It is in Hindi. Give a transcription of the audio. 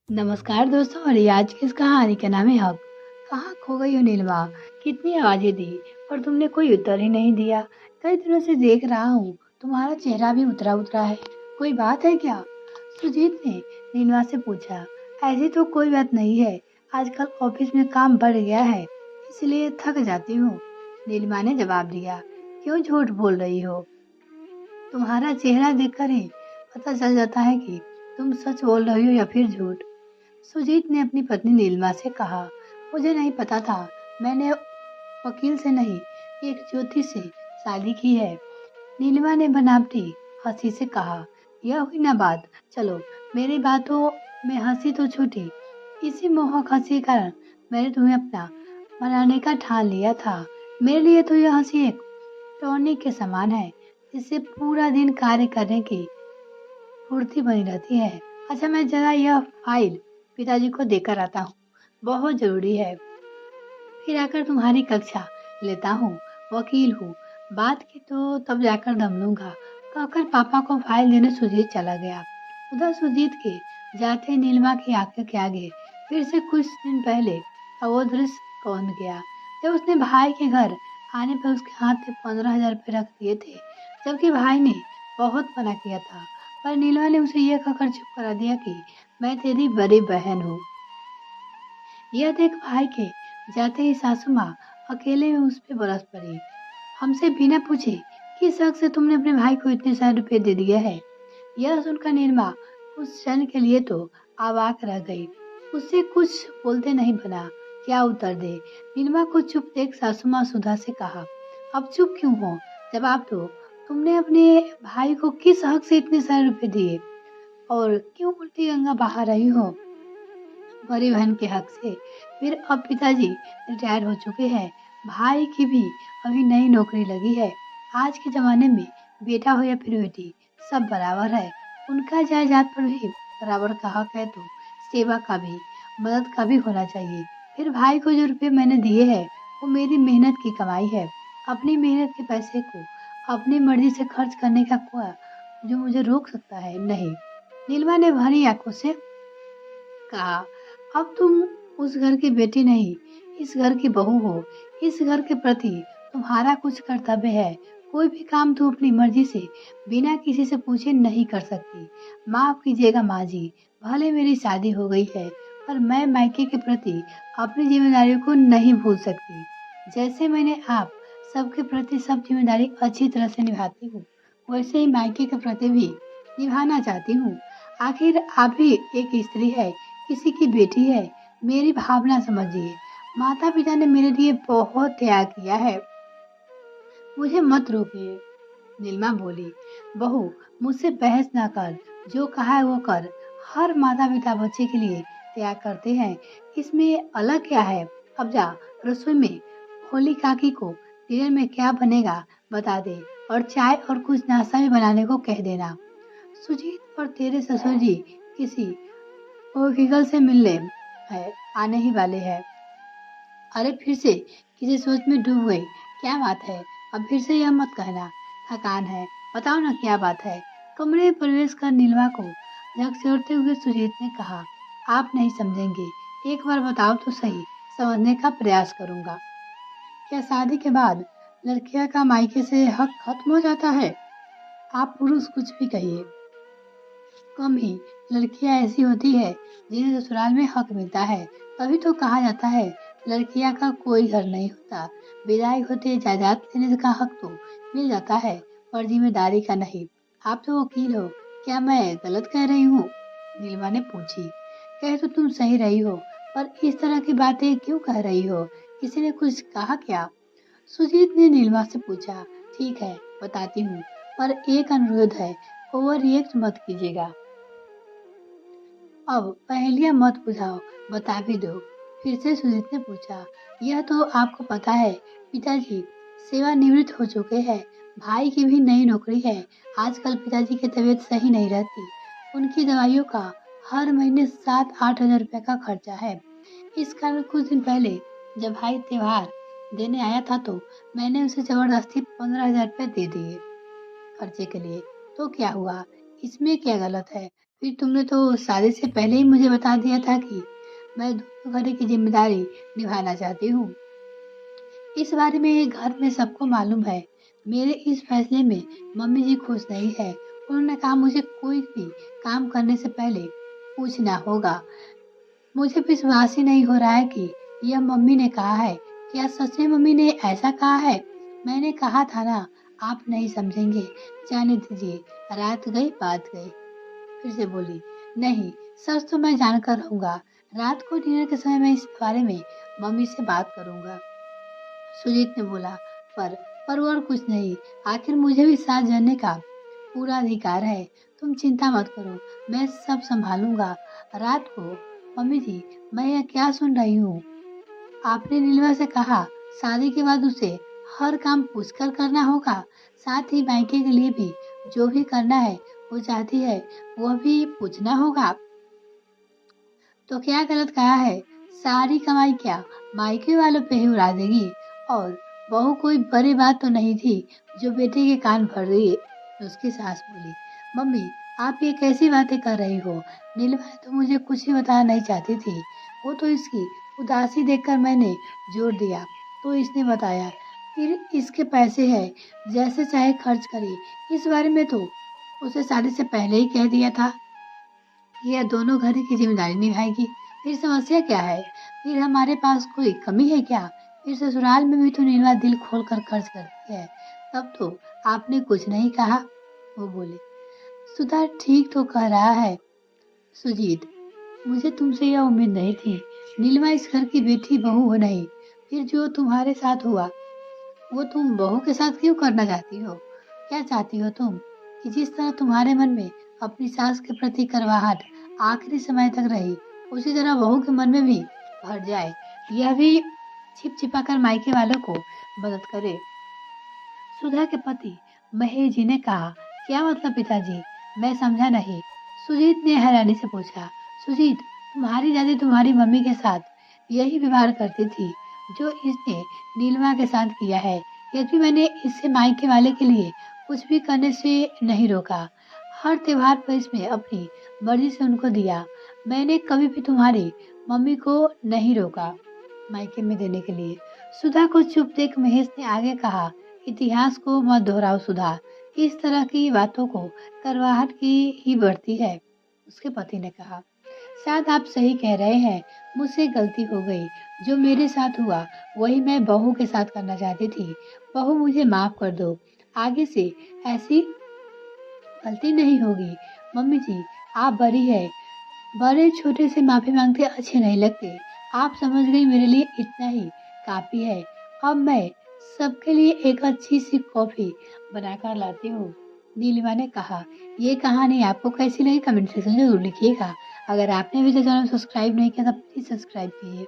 नमस्कार दोस्तों। और ये आज की इस कहानी का नाम है हक। कहाँ खो गई हो नीलवा? कितनी आवाजें दी पर तुमने कोई उत्तर ही नहीं दिया। कई दिनों से देख रहा हूँ, तुम्हारा चेहरा भी उतरा उतरा है। कोई बात है क्या? सुजीत ने नीलवा से पूछा। ऐसी तो कोई बात नहीं है, आजकल ऑफिस में काम बढ़ गया है, इसलिए थक जाती हूँ। नीलिमा ने जवाब दिया। क्यों झूठ बोल रही हो? तुम्हारा चेहरा देखकर ही पता चल जाता है कि तुम सच बोल रही हो या फिर झूठ। सुजीत ने अपनी पत्नी नीलिमा से कहा। मुझे नहीं पता था, मैंने वकील से नहीं, एक ज्योतिष से शादी की है। नीलिमा ने बनावटी हंसी से कहा। यह हुई ना बात। चलो, मेरी बातों में हंसी तो छूटी। इसी मोहक हंसी के कारण मैंने तुम्हें अपना बनाने का ठान लिया था। मेरे लिए तो यह हंसी एक टॉनिक के समान है, जिससे पूरा दिन कार्य करने की फुर्ती बनी रहती है। अच्छा, मैं जरा यह फाइल पिताजी को देकर आता हूँ, बहुत जरूरी है। फिर आकर तुम्हारी कक्षा लेता हूँ। वकील हूँ, बात की तो तब जाकर दम लूंगा। कहकर पापा को फाइल देने सुजीत चला गया। उधर सुजीत के जाते नीलिमा की आंखों के आगे फिर से कुछ दिन पहले का वो दृश्य कौन गया, जब उसने भाई के घर आने पर उसके हाथ में 15,000 रुपये रख दिए थे, जबकि भाई ने बहुत मना किया था। पर नीलिमा ने उसे यह कहकर चुप करा दिया कि मैं तेरी बड़ी बहन हूँ। यह देख भाई के जाते ही सासू माँ अकेले में उस पे बरस पड़ी। हमसे बिना पूछे किस हक से तुमने अपने भाई को इतने सारे रुपए दे दिए हैं? यह सुनकर निर्मा कुछ क्षण के लिए तो अवाक रह गई। उससे कुछ बोलते नहीं बना, क्या उत्तर दे। निर्मा को चुप देख सासू माँ सुधा से कहा। अब चुप क्यों हो? जवाब दो, तुमने अपने भाई को किस हक से इतने सारे रुपए दिए, और क्यों उल्टी गंगा बहा रही हो? बड़ी बहन के हक से। फिर अब पिताजी रिटायर हो चुके हैं, भाई की भी अभी नई नौकरी लगी है। आज के जमाने में बेटा हो या फिर बेटी, सब बराबर है। उनका जायदाद पर भी बराबर का हक है, तो सेवा का भी, मदद का भी होना चाहिए। फिर भाई को जो रुपए मैंने दिए हैं, वो मेरी मेहनत की कमाई है। अपनी मेहनत के पैसे को अपनी मर्जी से खर्च करने का कोई जो मुझे रोक सकता है? नहीं। नीलमा ने भरी आंखों से कहा। अब तुम उस घर की बेटी नहीं, इस घर की बहू हो। इस घर के प्रति तुम्हारा कुछ कर्तव्य है। कोई भी काम तुम अपनी मर्जी से बिना किसी से पूछे नहीं कर सकती। माफ कीजिएगा माँ जी, भले मेरी शादी हो गई है, पर मैं मायके के प्रति अपनी जिम्मेदारियों को नहीं भूल सकती। जैसे मैंने आप सबके प्रति सब जिम्मेदारी अच्छी तरह से निभाती हूँ, वैसे ही मायके के प्रति भी निभाना चाहती हूँ। आखिर आप भी एक स्त्री है, किसी की बेटी है। मेरी भावना समझिए। माता पिता ने मेरे लिए बहुत त्याग किया है, मुझे मत रोकिए। नीलिमा बोली। बहू, मुझसे बहस ना कर, जो कहा है वो कर। हर माता पिता बच्चे के लिए त्याग करते हैं, इसमें अलग क्या है? अब जा, रसोई में होली काकी को डिनर में क्या बनेगा बता दे, और चाय और कुछ नाश्ता भी बनाने को कह देना। सुजीत और तेरे ससुर जी किसी वकील से मिलने है, आने ही वाले हैं। अरे, फिर से किसी सोच में डूब गई? क्या बात है? अब फिर से यह मत कहना थकान है, बताओ ना क्या बात है। कमरे में प्रवेश कर नीलवा को झकझोरते हुए सुजीत ने कहा। आप नहीं समझेंगे, एक बार बताओ तो सही, समझने का प्रयास करूंगा। क्या शादी के बाद लड़कियां का मायके से हक खत्म हो जाता है? आप पुरुष कुछ भी कहिए, कम ही लड़कियां ऐसी होती है जिन्हें ससुराल में हक मिलता है। तभी तो कहा जाता है, लड़कियां का कोई घर नहीं होता। विदाई होते जायदाद लेने का हक तो मिल जाता है, पर जिम्मेदारी का नहीं। आप तो वकील हो, क्या मैं गलत कह रही हूँ? नीलिमा ने पूछी। कह तो तुम सही रही हो, पर इस तरह की बातें क्यों कह रही हो? किसी ने कुछ कहा क्या? सुजीत ने नीलिमा से पूछा। ठीक है, बताती हूँ, पर एक अनुरोध है, ओवर रिएक्ट मत कीजिएगा। अब पहेलियां मत बुझाओ, बता भी दो। फिर से सुजीत ने पूछा। यह तो आपको पता है, पिताजी सेवानिवृत्त हो चुके हैं। भाई की भी नई नौकरी है। आजकल पिताजी की तबीयत सही नहीं रहती। उनकी दवाइयों का हर महीने 7-8 हजार रुपए का खर्चा है। इस कारण कुछ दिन पहले जब भाई त्योहार देने आया था, तो मैंने उसे जबरदस्ती 15,000 रुपए दे दिए खर्चे के लिए। तो क्या हुआ? इसमें क्या गलत है? फिर तुमने तो शादी से पहले ही मुझे बता दिया था कि मैं दोनों घर की जिम्मेदारी निभाना चाहती हूँ। इस बारे में घर में सबको मालूम है। मेरे इस फैसले में मम्मी जी खुश नहीं है। उन्होंने कहा मुझे कोई भी काम करने से पहले पूछना होगा। मुझे विश्वास ही नहीं हो रहा है कि यह मम्मी ने कहा है। क्या सच में मम्मी ने ऐसा कहा है? मैंने कहा था ना, आप नहीं समझेंगे। जाने दीजिए, रात गई बात गई। फिर से बोली, नहीं, सच तो मैं जानकर रहूंगा। रात को डिनर के समय मैं इस बारे में मम्मी से बात करूंगा। सुजीत ने बोला, पर पर और कुछ नहीं। आखिर मुझे भी साथ जानने का पूरा अधिकार है। तुम चिंता मत करो, मैं सब संभालूंगा। रात को, मम्मी जी, मैं यह क्या सुन रही हूँ? आपने नीलवा से कहा शादी के बाद उसे हर काम पूछकर करना होगा। साथ ही मायके के लिए भी जो भी करना है वो चाहती है वह भी पूछना होगा। तो क्या गलत कहा है? सारी कमाई क्या मायके वालों पे ही उड़ा देगी? और बहू कोई बड़ी बात तो नहीं थी जो बेटे के कान भर रही है। उसकी सास बोली, मम्मी, आप ये कैसी बातें कर रही हो? नीलमा ने तो मुझे कुछ ही बताना नहीं चाहती थी। वो तो इसकी उदासी देखकर मैंने जोर दिया तो इसने बताया। फिर इसके पैसे है, जैसे चाहे खर्च करे। इस बारे में तो उसे शादी से पहले ही कह दिया था। यह दोनों घर की जिम्मेदारी निभाएगी। फिर समस्या क्या है? फिर हमारे पास कोई कमी है क्या? फिर ससुराल में भी तो नीलवा दिल खोल कर खर्च करती है। तब तो आपने कुछ नहीं कहा। वो बोले, सुधा ठीक तो कह रहा है सुजीत, मुझे तुमसे यह उम्मीद नहीं थी। नीलवा इस घर की बेटी बहू हो नहीं। फिर जो तुम्हारे साथ हुआ वो तुम बहू के साथ क्यों करना चाहती हो? क्या चाहती हो तुम कि जिस तरह तुम्हारे मन में अपनी सास के प्रति करवाहट आखिरी समय तक रही, उसी तरह बहू के मन में भी भर जाए? यह भी छिप छिपा कर मायके वालों को मदद करे। सुधा के पति महेश जी ने कहा, क्या मतलब पिताजी? मैं समझा नहीं। सुजीत ने हैरानी से पूछा, सुजीत, तुम्हारी दादी तुम्हारी मम्मी के साथ यही व्यवहार करती थी जो इसने नीलमा के साथ किया है। यद्यपि मैंने इससे मायके वाले के लिए कुछ भी करने से नहीं रोका। हर त्योहार पर इसमें अपनी मर्जी से उनको दिया। मैंने कभी भी तुम्हारी मम्मी को नहीं रोका मायके में देने के लिए। सुधा को चुप देख महेश ने आगे कहा, इतिहास को मत दोहराओ सुधा। इस तरह की बातों को करवाहट की ही बढ़ती है। उसके पति ने कहा, शायद आप सही कह रहे हैं। मुझसे गलती हो गई। जो मेरे साथ हुआ वही मैं बहू के साथ करना चाहती थी। बहू, मुझे माफ कर दो। आगे से ऐसी गलती नहीं होगी। मम्मी जी, आप बड़ी है। बड़े छोटे से माफी मांगते अच्छे नहीं लगते। आप समझ गई, मेरे लिए इतना ही काफी है। अब मैं सबके लिए एक अच्छी सी कॉफी बनाकर लाती हूँ। नीलिमा ने कहा, ये कहानी आपको कैसी लगी कमेंट सेक्शन में जरूर लिखिएगा। अगर आपने अभी तक चैनल सब्सक्राइब नहीं किया तो प्लीज सब्सक्राइब कीजिए।